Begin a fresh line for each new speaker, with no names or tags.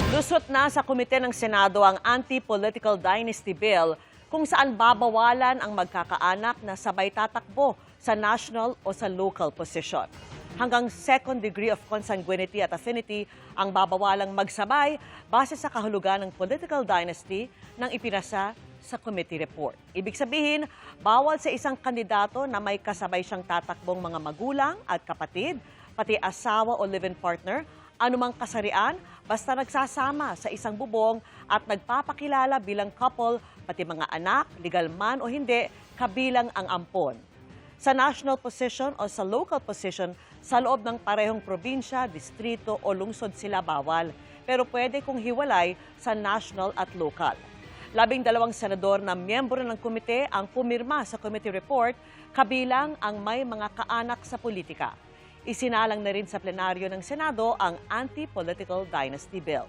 Lusot na sa komite ng Senado ang Anti-Political Dynasty Bill kung saan babawalan ang magkakaanak na sabay tatakbo sa national o sa local position. Hanggang second degree of consanguinity at affinity ang babawalang magsabay base sa kahulugan ng political dynasty ng ipinasa sa committee report. Ibig sabihin, bawal sa isang kandidato na may kasabay siyang tatakbong mga magulang at kapatid, pati asawa o live-in partner, anumang kasarian, basta nagsasama sa isang bubong at nagpapakilala bilang couple, pati mga anak, legal man o hindi, kabilang ang ampon. Sa national position o sa local position, sa loob ng parehong probinsya, distrito o lungsod sila bawal. Pero pwede kung hiwalay sa national at local. 12 senador na miyembro ng komite ang pumirma sa committee report, kabilang ang may mga kaanak sa politika. Isinalang na rin sa plenaryo ng Senado ang Anti-Political Dynasty Bill.